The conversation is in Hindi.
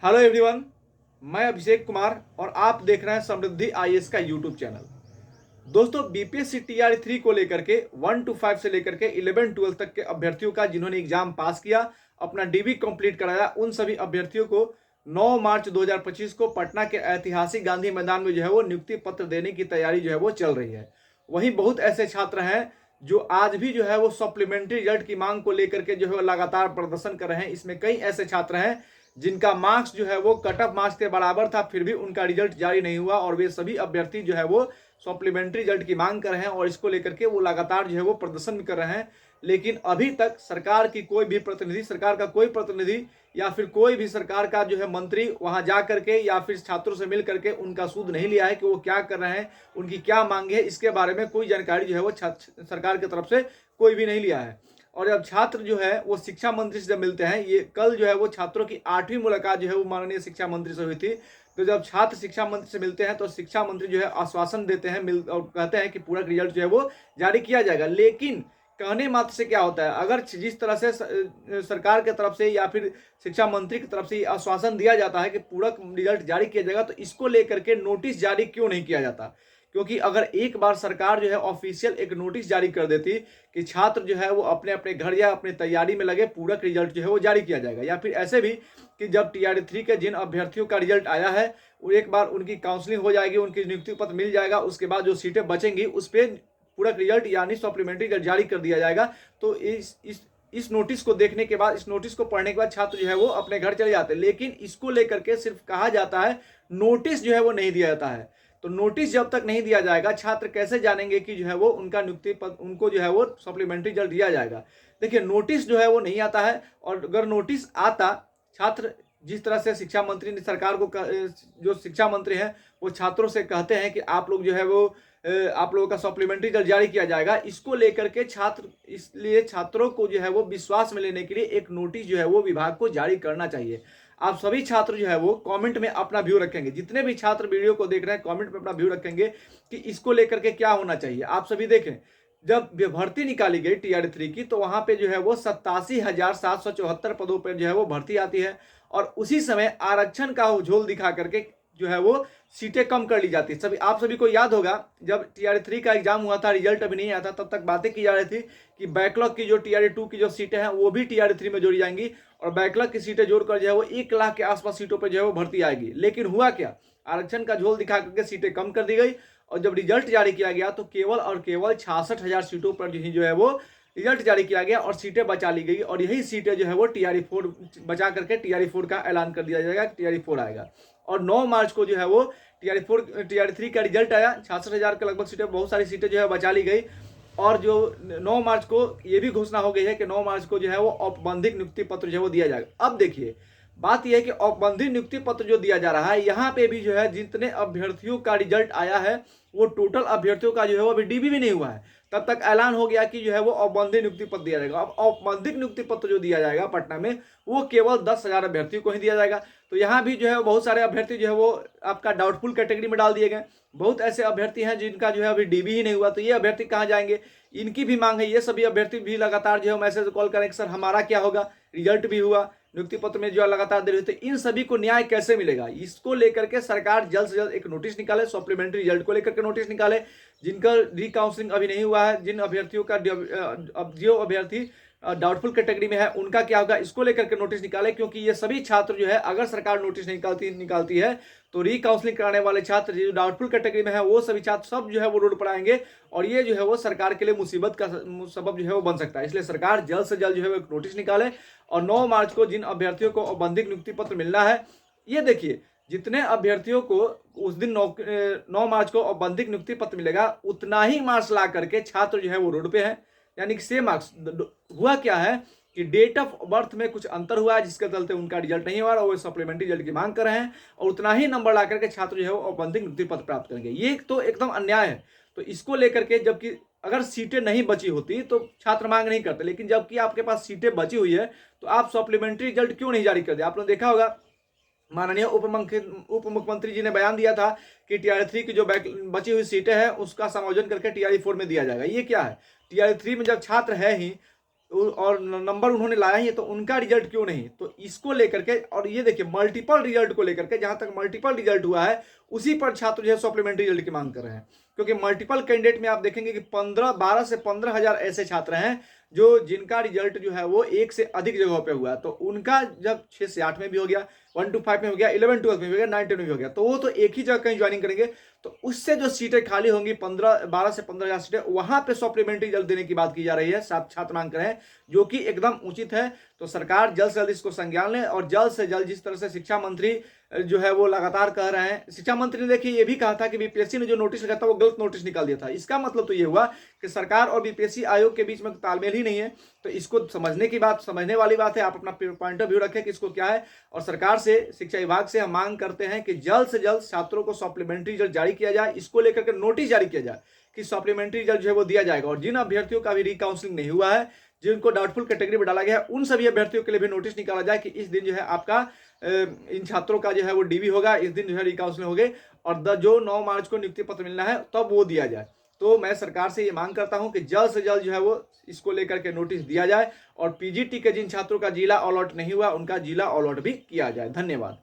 हेलो एवरीवन, मैं अभिषेक कुमार और आप देख रहे हैं समृद्धि आईएएस का यूट्यूब चैनल। दोस्तों, बीपीएससी टीआर 3 को लेकर के 1 to 5 से लेकर के 11-12 तक के अभ्यर्थियों का जिन्होंने एग्जाम पास किया, अपना डीबी कंप्लीट कराया, उन सभी अभ्यर्थियों को 9 मार्च 2025 को पटना के ऐतिहासिक गांधी मैदान में जो है वो नियुक्ति पत्र देने की तैयारी जो है वो चल रही है। वहीं बहुत ऐसे छात्र हैं जो आज भी जो है वो सप्लीमेंट्री रिजल्ट की मांग को लेकर के जो है लगातार प्रदर्शन कर रहे हैं। इसमें कई ऐसे छात्र हैं जिनका मार्क्स जो है वो कट ऑफ मार्क्स के बराबर था, फिर भी उनका रिजल्ट जारी नहीं हुआ और वे सभी अभ्यर्थी जो है वो सप्लीमेंट्री रिजल्ट की मांग कर रहे हैं और इसको लेकर के वो लगातार जो है वो प्रदर्शन भी कर रहे हैं। लेकिन अभी तक सरकार की कोई भी प्रतिनिधि, सरकार का कोई प्रतिनिधि या फिर कोई भी सरकार का जो है मंत्री वहां जा करके या फिर छात्रों से मिल करके उनका सूद नहीं लिया है कि वो क्या कर रहे हैं, उनकी क्या मांग है, इसके बारे में कोई जानकारी जो है वो सरकार की तरफ से कोई भी नहीं लिया है। और जब छात्र जो है वो शिक्षा मंत्री से जब मिलते हैं, ये कल जो है वो छात्रों की 8वीं मुलाकात जो है वो माननीय शिक्षा मंत्री से हुई थी। तो जब छात्र शिक्षा मंत्री से मिलते हैं तो शिक्षा मंत्री जो है आश्वासन देते हैं और कहते हैं कि पूरा रिजल्ट जो है वो जारी किया जाएगा। लेकिन कहने मात्र से क्या होता है, अगर जिस तरह से सरकार की तरफ से या फिर शिक्षा मंत्री की तरफ से आश्वासन दिया जाता है कि पूरा रिजल्ट जारी किया जाएगा, तो इसको लेकर के नोटिस जारी क्यों नहीं किया जाता? क्योंकि अगर एक बार सरकार जो है ऑफिशियल एक नोटिस जारी कर देती कि छात्र जो है वो अपने अपने घर या अपनी तैयारी में लगे, पूरक रिजल्ट जो है वो जारी किया जाएगा। या फिर ऐसे भी कि जब टीआर 3 के जिन अभ्यर्थियों का रिजल्ट आया है वो एक बार उनकी काउंसलिंग हो जाएगी, उनकी नियुक्ति पत्र मिल जाएगा, उसके बाद जो सीटें बचेंगी उस पर पूरक रिजल्ट यानी सप्लीमेंट्री रिजल्ट जारी कर दिया जाएगा। तो इस नोटिस को देखने के बाद, इस नोटिस को पढ़ने के बाद छात्र जो है वो अपने घर चले जाते हैं। लेकिन इसको लेकर के सिर्फ कहा जाता है, नोटिस जो है वो नहीं दिया जाता है। तो नोटिस जब तक नहीं दिया जाएगा, छात्र कैसे जानेंगे कि जो है वो उनका नियुक्ति पत्र, उनको जो है वो सप्लीमेंट्री रिजल्ट दिया जाएगा? देखिए, नोटिस जो है वो नहीं आता है। और अगर नोटिस आता, छात्र जिस तरह से शिक्षा मंत्री ने सरकार को जो शिक्षा मंत्री हैं वो छात्रों से कहते हैं कि आप लोग जो है वो आप लोगों का सप्लीमेंट्री रिजल्ट जारी किया जाएगा, इसको लेकर के छात्र, इसलिए छात्रों को जो है वो विश्वास में लेने के लिए एक नोटिस जो है वो विभाग को जारी करना चाहिए। आप सभी छात्र जो है वो कमेंट में अपना व्यू रखेंगे, जितने भी छात्र वीडियो को देख रहे हैं कमेंट में अपना व्यू रखेंगे कि इसको लेकर के क्या होना चाहिए। आप सभी देखें, जब भर्ती निकाली गई टीआर 3 की तो वहां पे जो है वो 87,774 पदों पर जो है वो भर्ती आती है और उसी समय आरक्षण का झोल दिखा करके जो है वो सीटें कम कर ली जाती है। आप सभी को याद होगा, जब टीआर 3 का एग्जाम हुआ था, रिजल्ट अभी नहीं आया था, तब तक बातें की जा रही थी कि बैकलॉग की जो टीआर 2 की जो सीटें हैं वो भी टीआर 3 में जोड़ी जाएंगी और बैकलॉग की सीटें जोड़कर जो है वो 1 लाख के आसपास सीटों पर जो है वो भर्ती आएगी। लेकिन हुआ क्या, आरक्षण का झोल दिखा करके सीटें कम कर दी गई और जब रिजल्ट जारी किया गया तो केवल और केवल 66,000 सीटों पर जो है वो रिजल्ट जारी किया गया और सीटें बचा ली गई। और यही सीटें जो है वो टीआर 4 बचा करके टीआर 4 का ऐलान कर दिया जाएगा, टीआर 4 आएगा। और 9 मार्च को जो है वो टीआर 3 का रिजल्ट आया, 66,000 के लगभग सीटें, बहुत सारी सीटें जो है बचा ली गई। और जो 9 मार्च को ये भी घोषणा हो गई है कि 9 मार्च को जो है वो औपबंधिक नियुक्ति पत्र जो है वो दिया जाएगा। अब देखिए, बात यह है कि औपबंधिक नियुक्ति पत्र जो दिया जा रहा है, यहाँ पे भी जो है जितने अभ्यर्थियों का रिजल्ट आया है वो टोटल अभ्यर्थियों का जो है वो अभी डीबी भी नहीं हुआ है, तब तक ऐलान हो गया कि जो है वो औपबंधिक नियुक्ति पत्र दिया जाएगा। अब औपबंधिक नियुक्ति पत्र जो दिया जाएगा पटना में, वो केवल 10,000 अभ्यर्थियों को ही दिया जाएगा। तो यहाँ भी जो है बहुत सारे अभ्यर्थी जो है वो आपका डाउटफुल कैटेगरी में डाल दिए गए। बहुत ऐसे अभ्यर्थी हैं जिनका जो है अभी डीबी ही नहीं हुआ, तो ये अभ्यर्थी कहाँ जाएंगे? इनकी भी मांग है, ये सभी अभ्यर्थी भी लगातार जो है मैसेज कॉल करें कि सर हमारा क्या होगा, रिजल्ट भी हुआ, नियुक्ति पत्र में जो लगातार दे रहे थे, इन सभी को न्याय कैसे मिलेगा? इसको लेकर के सरकार जल्द से जल्द एक नोटिस निकाले, सप्लीमेंट्री रिजल्ट को लेकर के नोटिस निकाले। जिनका रिकाउंसलिंग अभी नहीं हुआ है, जिन अभ्यर्थियों का जो अभ्यर्थी डाउटफुल कैटेगरी में है, उनका क्या होगा, इसको लेकर के नोटिस निकाले। क्योंकि ये सभी छात्र जो है, अगर सरकार नोटिस निकालती है तो रिकाउंसलिंग कराने वाले छात्र जो डाउटफुल कैटेगरी में है, वो सभी छात्र सब जो है वो रोड पर आएंगे और ये जो है वो सरकार के लिए मुसीबत का सबब जो है वो बन सकता है। इसलिए सरकार जल्द से जल्द जो है वो एक नोटिस निकाले और 9 मार्च को जिन अभ्यर्थियों को औपबंधिक नियुक्ति पत्र मिलना है, ये देखिए, जितने अभ्यर्थियों को उस दिन 9 मार्च को औपबंधिक नियुक्ति पत्र मिलेगा, उतना ही मार्क्स ला करके छात्र जो है वो रोड पे है, यानी कि सेम मार्क्स। हुआ क्या है कि डेट ऑफ बर्थ में कुछ अंतर हुआ है, जिसके चलते उनका रिजल्ट नहीं हुआ और वो सप्लीमेंट्री रिजल्ट की मांग कर रहे हैं और उतना ही नंबर ला करके छात्र जो है वो औपबंधिक नियुक्ति पत्र प्राप्त करेंगे। ये तो एकदम अन्याय है। तो इसको लेकर के, जबकि अगर सीटें नहीं बची होती तो छात्र मांग नहीं करते, लेकिन जबकि आपके पास सीटें बची हुई है तो आप सप्लीमेंट्री रिजल्ट क्यों नहीं जारी कर दे? आपने देखा होगा, माननीय उप मुख्यमंत्री जी ने बयान दिया था कि टीआर 3 की जो बची हुई सीटें हैं उसका समायोजन करके टीआर 4 में दिया जाएगा। ये क्या है? टीआर 3 में जब छात्र है ही और नंबर उन्होंने लाया ही है, तो उनका रिजल्ट क्यों नहीं? तो इसको लेकर के, और ये देखिए मल्टीपल रिजल्ट को लेकर के, जहां तक मल्टीपल रिजल्ट हुआ है उसी पर छात्र जो है सप्लीमेंट्री रिजल्ट की मांग कर रहे हैं। क्योंकि मल्टीपल कैंडिडेट में आप देखेंगे कि 12 से 15 हजार ऐसे छात्र हैं जो जिनका रिजल्ट जो है वो एक से अधिक जगहों पे हुआ, तो उनका जब 6 से 8 में भी हो गया, 1 to 5 में हो गया, 11 12 में भी हो गया, 9 10 में भी हो गया, तो वो तो एक ही जगह कहीं ज्वाइनिंग करेंगे, तो उससे जो सीटें खाली होंगी 12 से 15 हजार सीटें, वहां पे सप्लीमेंट्री रिजल्ट देने की बात की जा रही है, छात्र मांग कर रहे हैं, जो कि एकदम उचित है। तो सरकार जल्द से जल्द इसको संज्ञान ले, और जल्द से जल्द जिस तरह से शिक्षा मंत्री जो है वो लगातार कह रहे हैं, शिक्षा मंत्री ने देखिए ये भी कहा था कि बीपीएससी ने जो नोटिस लिखा था वो गलत नोटिस निकाल दिया था। इसका मतलब तो ये हुआ कि सरकार और बीपीएससी आयोग के बीच में तालमेल ही नहीं है। तो इसको समझने वाली बात है, आप अपना पॉइंट ऑफ व्यू रखें कि इसको क्या है। और सरकार से, शिक्षा विभाग से हम मांग करते हैं कि जल्द से जल्द छात्रों को सप्लीमेंट्री रिजल्ट जारी किया जाए, इसको लेकर के नोटिस जारी किया जाए कि सप्लीमेंट्री रिजल्ट जो है वो दिया जाएगा। और जिन अभ्यर्थियों का भी रिकाउंसलिंग नहीं हुआ है, जिनको डाउटफुल कैटेगरी में डाला गया है, उन सभी अभ्यर्थियों के लिए भी नोटिस निकाला जाए कि इस दिन जो है आपका इन छात्रों का जो है वो डीबी होगा, इस दिन जो है रिकाउंसलिंग होगी, और जो 9 मार्च को नियुक्ति पत्र मिलना है तब वो दिया जाए। तो मैं सरकार से ये मांग करता हूं कि जल्द से जल्द जो है वो इसको लेकर के नोटिस दिया जाए, और पीजीटी के जिन छात्रों का जिला अलॉट नहीं हुआ उनका जिला अलॉट भी किया जाए। धन्यवाद।